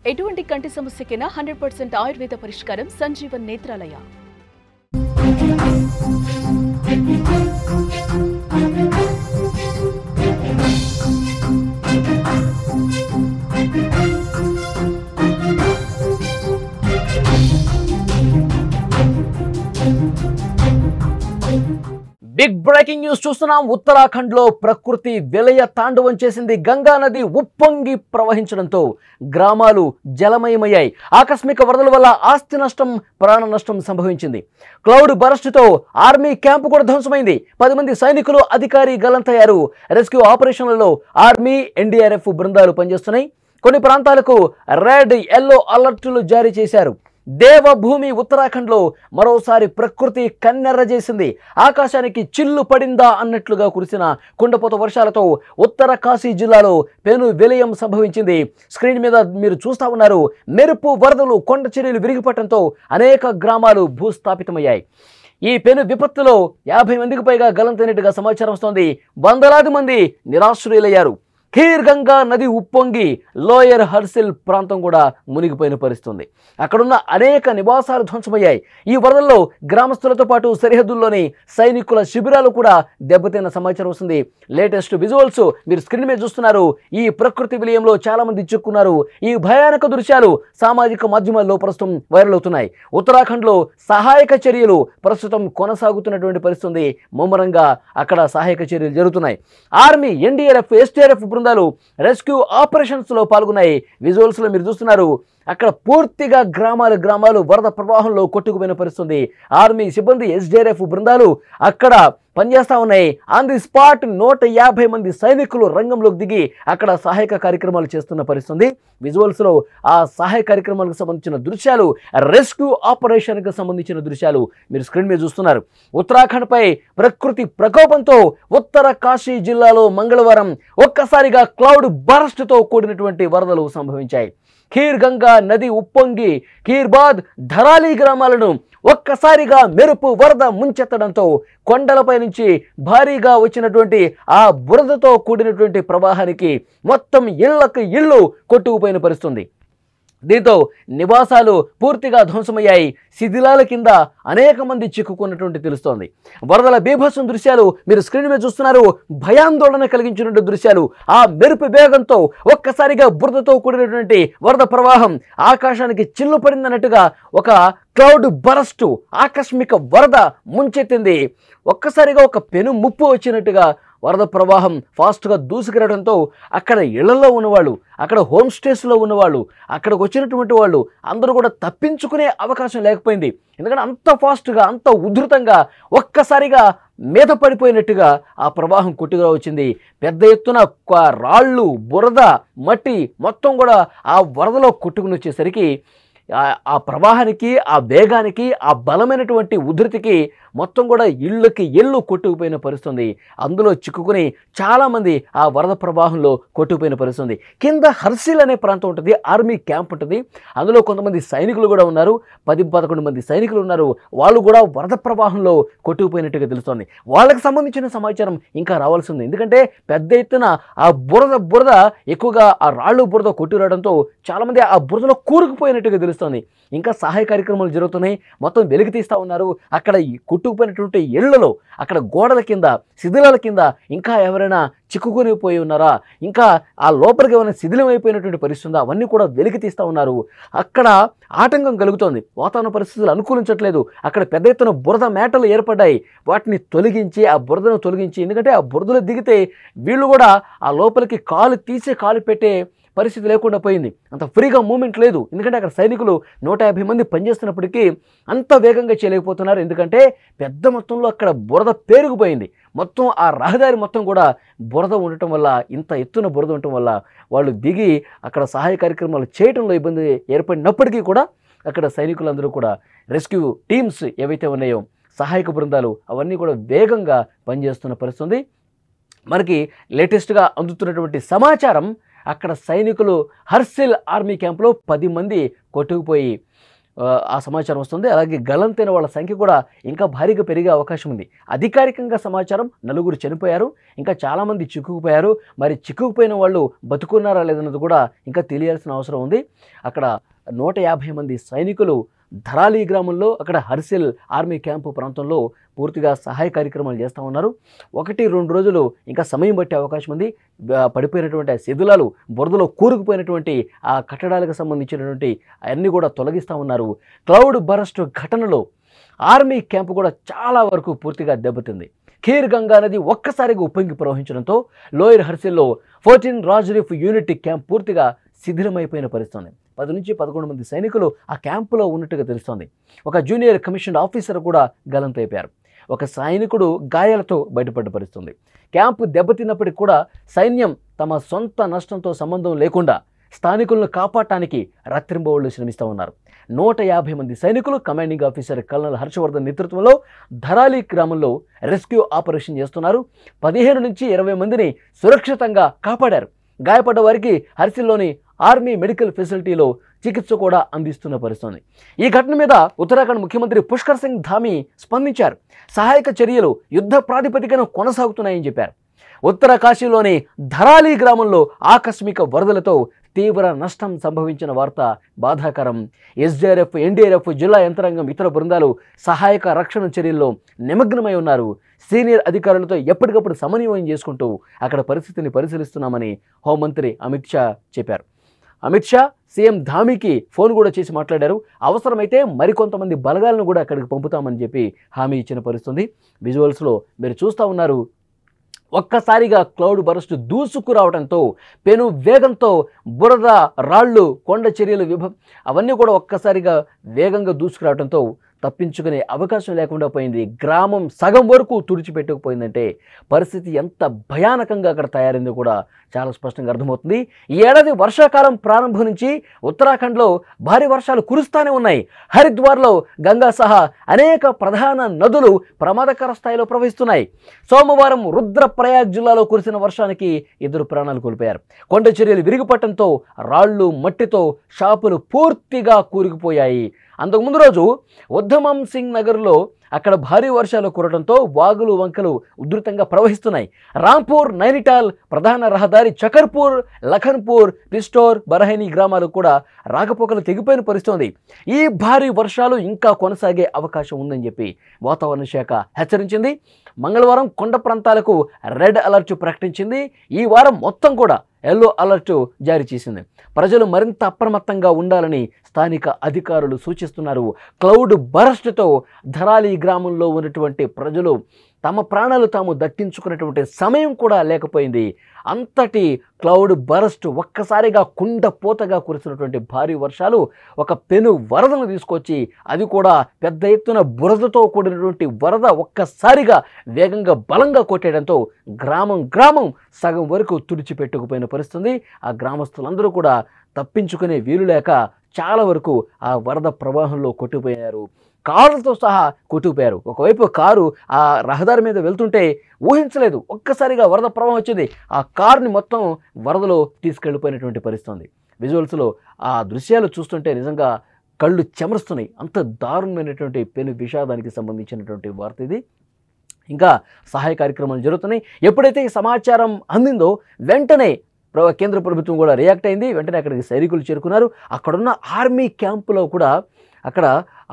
ఎటువంటి కంటి సమస్యకైనా 100% ఆయుర్వేద పరిష్కారం Sanjeevan Netralaya. Big breaking news చూస్తున్నాం. ఉత్తరాఖండ్ లో ప్రకృతి విలయ తాండవం చేసింది. గంగా నది ఉప్పొంగి ప్రవహించడంతో గ్రామాలు జలమయమయ్యాయి. ఆకస్మిక వరదల వల్ల ఆస్తి నష్టం, ప్రాణ నష్టం సంభవించింది. క్లౌడ్ బరస్ట్ తో ఆర్మీ క్యాంపు కూడా ధ్వంసమైంది. 10 మంది సైనికులు, అధికారి గల్లంతయ్యారు. రెస్క్యూ ఆపరేషన్లలో ఆర్మీ, ఎన్డీఆర్ఎఫ్ బృందాలు పనిచేస్తున్నాయి. కొన్ని ప్రాంతాలకు రెడ్, యెల్లో అలర్టులు జారీ చేశారు. దేవభూమి ఉత్తరాఖండ్లో మరోసారి ప్రకృతి కన్నెర్ర చేసింది. ఆకాశానికి చిల్లు పడిందా అన్నట్లుగా కురిసిన కుండపోత వర్షాలతో ఉత్తర కాశీ జిల్లాలో పెను విలయం సంభవించింది. స్క్రీన్ మీద మీరు చూస్తా ఉన్నారు. మెరుపు వరదలు, కొండ చర్యలు విరిగిపడటంతో అనేక గ్రామాలు భూస్థాపితమయ్యాయి. ఈ పెను విపత్తులో 50 మందికి పైగా గల్లంతైనట్టుగా సమాచారం వస్తోంది. వందలాది మంది నిరాశ్రయులయ్యారు. ఖీర్ గంగా నది ఉప్పొంగి లోయర్ హర్సిల్ ప్రాంతం కూడా మునిగిపోయిన పరిస్థితుంది. అక్కడున్న అనేక నివాసాలు ధ్వంసమయ్యాయి. ఈ వరదల్లో గ్రామస్తులతో పాటు సరిహద్దుల్లోని సైనికుల శిబిరాలు కూడా దెబ్బతిన్న సమాచారం వస్తుంది. లేటెస్ట్ విజువల్స్ మీరు స్క్రీన్ మీద చూస్తున్నారు. ఈ ప్రకృతి విలయంలో చాలా మంది చిక్కున్నారు. ఈ భయానక దృశ్యాలు సామాజిక మాధ్యమాల్లో ప్రస్తుతం వైరల్ అవుతున్నాయి. ఉత్తరాఖండ్లో సహాయక చర్యలు ప్రస్తుతం కొనసాగుతున్నటువంటి పరిస్థితి. ముమ్మరంగా అక్కడ సహాయక చర్యలు జరుగుతున్నాయి. ఆర్మీ, ఎన్డీఆర్ఎఫ్, ఎస్టీఆర్ఎఫ్ బృందాలు రెస్క్యూ ఆపరేషన్స్ లో పాల్గొన్నాయి. విజువల్స్ లో మీరు చూస్తున్నారు. అక్కడ పూర్తిగా గ్రామాలు వరద ప్రవాహంలో కొట్టుకుపోయిన పరిస్థితుంది. ఆర్మీ సిబ్బంది, ఎస్డీఆర్ఎఫ్ బృందాలు అక్కడ పనిచేస్తా ఉన్నాయి. ఆన్ ది స్పాట్ 150 మంది సైనికులు రంగంలోకి దిగి అక్కడ సహాయక కార్యక్రమాలు చేస్తున్న పరిస్థితుంది. విజువల్స్ లో ఆ సహాయ కార్యక్రమాలకు సంబంధించిన దృశ్యాలు, రెస్క్యూ ఆపరేషన్ కి సంబంధించిన దృశ్యాలు మీరు స్క్రీన్ మీద చూస్తున్నారు. ఉత్తరాఖండ్ పై ప్రకృతి ప్రకోపంతో ఉత్తర కాశీ జిల్లాలో మంగళవారం ఒక్కసారిగా క్లౌడ్ బరస్ట్ తో కూడినటువంటి వరదలు సంభవించాయి. ఖీర్ గంగా నది ఉప్పొంగి ఖీర్బాద్, ధరాలి గ్రామాలను ఒక్కసారిగా మెరుపు వరద ముంచెత్తడంతో కొండలపై నుంచి భారీగా వచ్చినటువంటి ఆ బురదతో కూడినటువంటి ప్రవాహానికి మొత్తం ఇళ్ళు కొట్టుకుపోయిన పరిస్థితుంది. దీంతో నివాసాలు పూర్తిగా ధ్వంసమయ్యాయి. శిథిలాల కింద అనేక మంది చిక్కుకున్నటువంటి తెలుస్తోంది. వరదల బీభత్సం దృశ్యాలు మీరు స్క్రీన్ మీద చూస్తున్నారు. భయాందోళన కలిగించినటువంటి దృశ్యాలు. ఆ మెరుపు వేగంతో ఒక్కసారిగా బురదతో కూడినటువంటి వరద ప్రవాహం ఆకాశానికి చిల్లు పడిందన్నట్టుగా ఒక క్లౌడ్ బరస్టు, ఆకస్మిక వరద ముంచెత్తింది. ఒక్కసారిగా ఒక పెను ముప్పు వచ్చినట్టుగా వరద ప్రవాహం ఫాస్ట్గా దూసుకురావడంతో అక్కడ ఇళ్లలో ఉన్నవాళ్ళు, అక్కడ హోమ్ స్టేస్లో ఉన్నవాళ్ళు, అక్కడికి వచ్చినటువంటి వాళ్ళు అందరూ కూడా తప్పించుకునే అవకాశం లేకపోయింది. ఎందుకంటే అంత ఫాస్ట్గా, అంత ఉధృతంగా ఒక్కసారిగా మీద పడిపోయినట్టుగా ఆ ప్రవాహం కొట్టుకురా వచ్చింది. పెద్ద ఎత్తున రాళ్ళు, బురద, మట్టి మొత్తం కూడా ఆ వరదలో కొట్టుకుని వచ్చేసరికి ఆ ప్రవాహానికి, ఆ వేగానికి, ఆ బలమైనటువంటి ఉధృతికి మొత్తం కూడా ఇళ్ళు కొట్టుకుపోయిన పరిస్థితుంది. అందులో చిక్కుకుని చాలామంది ఆ వరద ప్రవాహంలో కొట్టుకుపోయిన పరిస్థితుంది. కింద హర్సిల్ అనే ప్రాంతం ఉంటుంది, ఆర్మీ క్యాంప్ ఉంటుంది. అందులో కొంతమంది సైనికులు కూడా ఉన్నారు. 10-11 మంది సైనికులు ఉన్నారు. వాళ్ళు కూడా వరద ప్రవాహంలో కొట్టుకుపోయినట్టుగా తెలుస్తోంది. వాళ్ళకి సంబంధించిన సమాచారం ఇంకా రావాల్సి ఉంది. ఎందుకంటే పెద్ద ఎత్తున ఆ బురద ఎక్కువగా ఆ రాళ్ళు బురద కొట్టుకురావడంతో చాలామంది ఆ బురదలో కూరుకుపోయినట్టుగా తెలుస్తుంది. ఇంకా సహాయ కార్యక్రమాలు జరుగుతున్నాయి. మొత్తం వెలికి తీస్తూ ఉన్నారు. అక్కడ కొట్టుకుపోయినటువంటి ఇళ్లలో, అక్కడ గోడల కింద, శిథిలాల కింద ఇంకా ఎవరైనా చిక్కుకొని పోయి ఉన్నారా, ఇంకా ఆ లోపలికి ఏమైనా శిథిలమైపోయినటువంటి పరిస్థితి ఉందా, అవన్నీ కూడా వెలికి తీస్తూ ఉన్నారు. అక్కడ ఆటంకం కలుగుతోంది. వాతావరణ పరిస్థితులు అనుకూలించట్లేదు. అక్కడ పెద్ద ఎత్తున బురద మేటలు ఏర్పడ్డాయి. వాటిని తొలగించి, ఆ బురదను తొలగించి, ఎందుకంటే ఆ బురదలో దిగితే వీళ్ళు కూడా ఆ లోపలికి కాలు పెట్టే పరిస్థితి లేకుండా పోయింది. అంత ఫ్రీగా మూమెంట్ లేదు. ఎందుకంటే అక్కడ సైనికులు 150 మంది పనిచేస్తున్నప్పటికీ అంత వేగంగా చేయలేకపోతున్నారు. ఎందుకంటే పెద్ద మొత్తంలో అక్కడ బురద పేరుకుపోయింది. మొత్తం ఆ రహదారి మొత్తం కూడా బురద ఉండటం వల్ల, ఇంత ఎత్తున బురద ఉండటం వల్ల వాళ్ళు దిగి అక్కడ సహాయ కార్యక్రమాలు చేయడంలో ఇబ్బంది ఏర్పడినప్పటికీ కూడా అక్కడ సైనికులందరూ కూడా, రెస్క్యూ టీమ్స్ ఏవైతే ఉన్నాయో, సహాయక బృందాలు అవన్నీ కూడా వేగంగా పనిచేస్తున్న పరిస్థితి. మనకి లేటెస్ట్గా అందుతున్నటువంటి సమాచారం, అక్కడ సైనికులు హర్సిల్ ఆర్మీ క్యాంప్లో 10 మంది కొట్టుకుపోయి ఆ సమాచారం వస్తుంది. అలాగే గల్లంతైన వాళ్ళ సంఖ్య కూడా ఇంకా భారీగా పెరిగే అవకాశం ఉంది. అధికారికంగా సమాచారం 4 చనిపోయారు, ఇంకా చాలామంది చిక్కుకుపోయారు. మరి చిక్కుకుపోయిన వాళ్ళు బతుకున్నారా లేదన్నది కూడా ఇంకా తెలియాల్సిన అవసరం ఉంది. అక్కడ 150 మంది సైనికులు ధరాలి గ్రామంలో, అక్కడ హర్సిల్ ఆర్మీ క్యాంపు ప్రాంతంలో పూర్తిగా సహాయ కార్యక్రమాలు చేస్తూ ఉన్నారు. 1-2 రోజులు ఇంకా సమయం పట్టే అవకాశం ఉంది. పడిపోయినటువంటి శిథిలాలు, బురదలో కూరుకుపోయినటువంటి ఆ కట్టడాలకు సంబంధించినటువంటి అవన్నీ కూడా తొలగిస్తూ ఉన్నారు. క్లౌడ్ బరస్ట్ ఘటనలో ఆర్మీ క్యాంపు కూడా చాలా వరకు పూర్తిగా దెబ్బతింది. ఖీర్ గంగా నది ఒక్కసారిగా ఉప్పొంగి ప్రవహించడంతో లోయర్ హర్సిల్లో 14 రాజ్రీఫ్ యూనిట్ క్యాంప్ పూర్తిగా శిథిలమైపోయిన పరిస్థితి. 10 నుంచి 11 మంది సైనికులు ఆ క్యాంపులో ఉన్నట్టుగా తెలుస్తోంది. ఒక జూనియర్ కమిషన్డ్ ఆఫీసర్ కూడా గల్లంతైపోయారు. ఒక సైనికుడు గాయాలతో బయటపడ్డ పరిస్థితి. క్యాంపు దెబ్బతిన్నప్పటికీ కూడా సైన్యం తమ సొంత నష్టంతో సంబంధం లేకుండా స్థానికులను కాపాడటానికి రాత్రింబవళ్లు శ్రమిస్తూ ఉన్నారు. 150 మంది సైనికులు కమాండింగ్ ఆఫీసర్ కల్నల్ హర్షవర్ధన్ నేతృత్వంలో ధరాలి గ్రామంలో రెస్క్యూ ఆపరేషన్ చేస్తున్నారు. 15 నుంచి 20 మందిని సురక్షితంగా కాపాడారు. గాయపడ్డ వారికి హర్సిల్లోని ఆర్మీ మెడికల్ ఫెసిలిటీలో చికిత్స కూడా అందిస్తున్న పరిస్థితి. ఈ ఘటన మీద ఉత్తరాఖండ్ ముఖ్యమంత్రి పుష్కర్ సింగ్ ధామీ స్పందించారు. సహాయక చర్యలు యుద్ధ ప్రాతిపదికన కొనసాగుతున్నాయని చెప్పారు. ఉత్తరకాశీలోని ధరాలి గ్రామంలో ఆకస్మిక వరదలతో తీవ్ర నష్టం సంభవించిన వార్త బాధాకరం. ఎస్డీఆర్ఎఫ్, ఎన్డీఆర్ఎఫ్, జిల్లా యంత్రాంగం, ఇతర బృందాలు సహాయక రక్షణ చర్యల్లో నిమగ్నమై ఉన్నారు. సీనియర్ అధికారులతో ఎప్పటికప్పుడు సమన్వయం చేసుకుంటూ అక్కడ పరిస్థితిని పరిశీలిస్తున్నామని హోంమంత్రి అమిత్ షా చెప్పారు. అమిత్ షా సీఎం ధామీకి ఫోన్ కూడా చేసి మాట్లాడారు. అవసరమైతే మరికొంతమంది బలగాలను కూడా అక్కడికి పంపుతామని చెప్పి హామీ ఇచ్చిన పరిస్థితి. విజువల్స్లో మీరు చూస్తూ ఉన్నారు. ఒక్కసారిగా క్లౌడ్ బరస్ట్ దూసుకురావడంతో పెను వేగంతో బురద, రాళ్ళు, కొండ చర్యలు అవన్నీ కూడా ఒక్కసారిగా వేగంగా దూసుకురావడంతో తప్పించుకునే అవకాశం లేకుండా పోయింది. గ్రామం సగం వరకు తుడిచిపెట్టుకుపోయిందంటే పరిస్థితి ఎంత భయానకంగా అక్కడ తయారైందో కూడా చాలా స్పష్టంగా అర్థమవుతుంది. ఈ ఏడాది వర్షాకాలం ప్రారంభం నుంచి ఉత్తరాఖండ్లో భారీ వర్షాలు కురుస్తూనే ఉన్నాయి. హరిద్వార్లో గంగా సహా అనేక ప్రధాన నదులు ప్రమాదకర స్థాయిలో ప్రవహిస్తున్నాయి. సోమవారం రుద్రప్రయాగ్ జిల్లాలో కురిసిన వర్షానికి 2 ప్రాణాలు కోల్పోయారు. కొండ చర్యలు విరిగిపడటంతో రాళ్లు, మట్టితో షాపులు పూర్తిగా కూరుకుపోయాయి. అంతకుముందు రోజు ఉద్ధమం సింగ్ నగర్లో అక్కడ భారీ వర్షాలు కురవడంతో వాగులు, వంకలు ఉధృతంగా ప్రవహిస్తున్నాయి. రాంపూర్, నైనిటాల్ ప్రధాన రహదారి, చకర్పూర్, లఖన్పూర్, పిస్టోర్, బరహైని గ్రామాలు కూడా రాకపోకలు తెగిపోయిన పరిస్థితి ఉంది. ఈ భారీ వర్షాలు ఇంకా కొనసాగే అవకాశం ఉందని చెప్పి వాతావరణ శాఖ హెచ్చరించింది. మంగళవారం కొండ ప్రాంతాలకు రెడ్ అలర్ట్ ప్రకటించింది. ఈ వారం మొత్తం కూడా ఎల్లో అలర్ట్ జారీ చేసింది. ప్రజలు మరింత అప్రమత్తంగా ఉండాలని స్థానిక అధికారులు సూచిస్తున్నారు. క్లౌడ్ బరస్ట్తో ధరాలి గ్రామంలో ఉన్నటువంటి ప్రజలు తమ ప్రాణాలు తాము దక్కించుకున్నటువంటి సమయం కూడా లేకపోయింది. అంతటి క్లౌడ్ బరస్ట్ ఒక్కసారిగా కుండపోతగా కురిసినటువంటి భారీ వర్షాలు ఒక పెను వరదను తీసుకొచ్చి, అది కూడా పెద్ద ఎత్తున బురదతో కూడినటువంటి వరద ఒక్కసారిగా వేగంగా బలంగా కొట్టేయడంతో గ్రామం సగం వరకు తుడిచిపెట్టుకుపోయిన పరిస్థితి. ఆ గ్రామస్తులందరూ కూడా తప్పించుకునే వీలు లేక చాలా వరకు ఆ వరద ప్రవాహంలో కొట్టిపోయారు. కారులతో సహా కొట్టుకుపోయారు. ఒకవైపు కారు ఆ రహదారి మీద వెళ్తుంటే ఊహించలేదు, ఒక్కసారిగా వరద ప్రవాహం వచ్చింది. ఆ కారుని మొత్తం వరదలో తీసుకెళ్ళిపోయినటువంటి పరిస్థితి. విజువల్స్లో ఆ దృశ్యాలు చూస్తుంటే నిజంగా కళ్ళు చెమరుస్తున్నాయి. అంత దారుణమైనటువంటి పెను విషాదానికి సంబంధించినటువంటి వార్త ఇది. ఇంకా సహాయ కార్యక్రమాలు జరుగుతున్నాయి. ఎప్పుడైతే ఈ సమాచారం అందిందో వెంటనే కేంద్ర ప్రభుత్వం కూడా రియాక్ట్ అయింది. వెంటనే అక్కడికి సైనికులు చేరుకున్నారు. అక్కడున్న ఆర్మీ క్యాంపులో కూడా, అక్కడ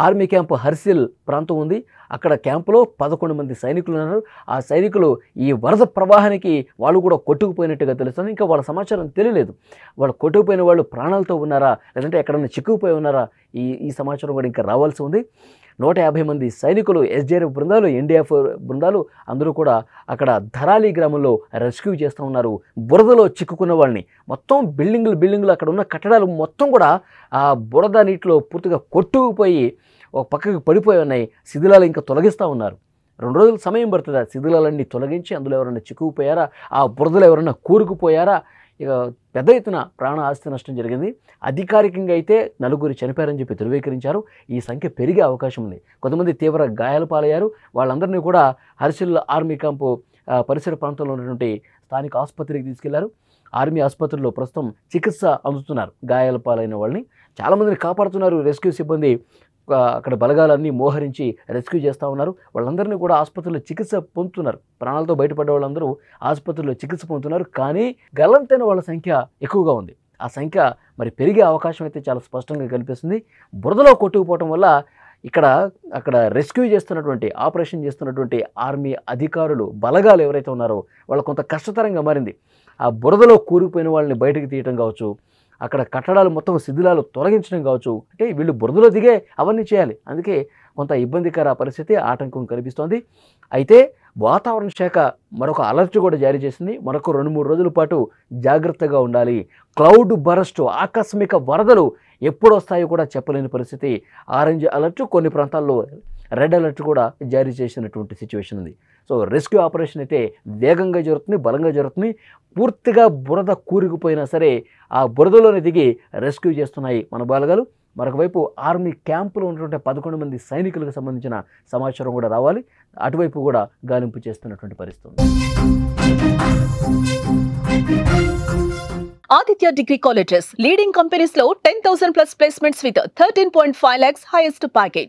ఆర్మీ క్యాంపు హర్సిల్ ప్రాంతం ఉంది. అక్కడ క్యాంపులో 11 మంది సైనికులు ఉన్నారు. ఆ సైనికులు ఈ వరద ప్రవాహానికి వాళ్ళు కూడా కొట్టుకుపోయినట్టుగా తెలుస్తుంది. ఇంకా వాళ్ళ సమాచారం తెలియలేదు. వాళ్ళు కొట్టుకుపోయిన వాళ్ళు ప్రాణాలతో ఉన్నారా, లేదంటే ఎక్కడన్నా చిక్కుకుపోయి ఉన్నారా, ఈ సమాచారం కూడా ఇంకా రావాల్సి ఉంది. 150 మంది సైనికులు, ఎస్డీఆర్ఎఫ్ బృందాలు, ఎన్డీఎఫ్ బృందాలు అందరూ కూడా అక్కడ ధరాలి గ్రామంలో రెస్క్యూ చేస్తూ ఉన్నారు. బురదలో చిక్కుకున్న వాళ్ళని మొత్తం బిల్డింగులు అక్కడ ఉన్న కట్టడాలు మొత్తం కూడా ఆ బురద నీటిలో పూర్తిగా కొట్టుకుపోయి ఒక పక్కకి పడిపోయి ఉన్నాయి. శిథిలాలు ఇంకా తొలగిస్తూ ఉన్నారు. 2 రోజులు సమయం పడుతుంది. ఆ శిథిలాలన్నీ తొలగించి అందులో ఎవరైనా చిక్కుకుపోయారా, ఆ బురదలో ఎవరైనా కూరుకుపోయారా, ఇక పెద్ద ఎత్తున ప్రాణ ఆస్తి నష్టం జరిగింది. అధికారికంగా అయితే 4 చనిపోయారని చెప్పి ధృవీకరించారు. ఈ సంఖ్య పెరిగే అవకాశం ఉంది. కొంతమంది తీవ్ర గాయాల పాలయ్యారు. వాళ్ళందరినీ కూడా హర్సిల్ ఆర్మీ క్యాంపు పరిసర ప్రాంతంలో ఉన్నటువంటి స్థానిక ఆసుపత్రికి తీసుకెళ్లారు. ఆర్మీ ఆసుపత్రిలో ప్రస్తుతం చికిత్స అందుతున్నారు. గాయాల పాలైన వాళ్ళని చాలామందిని కాపాడుతున్నారు రెస్క్యూ సిబ్బంది. అక్కడ బలగాలన్నీ మోహరించి రెస్క్యూ చేస్తూ ఉన్నారు. వాళ్ళందరినీ కూడా ఆసుపత్రిలో చికిత్స పొందుతున్నారు. ప్రాణాలతో బయటపడ్డ వాళ్ళందరూ ఆసుపత్రిలో చికిత్స పొందుతున్నారు. కానీ గల్లంతైన వాళ్ళ సంఖ్య ఎక్కువగా ఉంది. ఆ సంఖ్య మరి పెరిగే అవకాశం అయితే చాలా స్పష్టంగా కనిపిస్తుంది. బురదలో కొట్టుకుపోవటం వల్ల అక్కడ రెస్క్యూ చేస్తున్నటువంటి ఆపరేషన్ చేస్తున్నటువంటి ఆర్మీ అధికారులు బలగాలు ఎవరైతే ఉన్నారో వాళ్ళు కొంత కష్టతరంగా మారింది. ఆ బురదలో కూరుకుపోయిన వాళ్ళని బయటకు తీయటం కావచ్చు, అక్కడ కట్టడాలు మొత్తం శిథిలాలు తొలగించడం కావచ్చు, అంటే వీళ్ళు బురదలో దిగే అవన్నీ చేయాలి. అందుకే కొంత ఇబ్బందికర పరిస్థితి, ఆటంకం కనిపిస్తోంది. అయితే వాతావరణ శాఖ మరొక అలర్ట్ కూడా జారీ చేసింది. మరొక 2-3 రోజుల పాటు జాగ్రత్తగా ఉండాలి. క్లౌడ్ బరస్ట్, ఆకస్మిక వరదలు ఎప్పుడు వస్తాయో కూడా చెప్పలేని పరిస్థితి. ఆరెంజ్ అలర్ట్, కొన్ని ప్రాంతాల్లో రెడ్ అలర్ట్ కూడా జారీ చేసినటువంటి సిచ్యువేషన్ ఉంది. సో రెస్క్యూ ఆపరేషన్ అయితే వేగంగా జరుగుతుంది, బలంగా జరుగుతుంది. పూర్తిగా బురద కూరుకుపోయినా సరే ఆ బురదలోనే దిగి రెస్క్యూ చేస్తున్నాయి మన బలగాలు. మరొకవైపు ఆర్మీ క్యాంపులో ఉన్నటువంటి 11 మంది సైనికులకు సంబంధించిన సమాచారం కూడా రావాలి. అటువైపు కూడా గాలింపు చేస్తున్నటువంటి పరిస్థితి ఉంది. Aditya degree colleges leading companies లో 10,000+ placements with 13.5 lakhs highest package.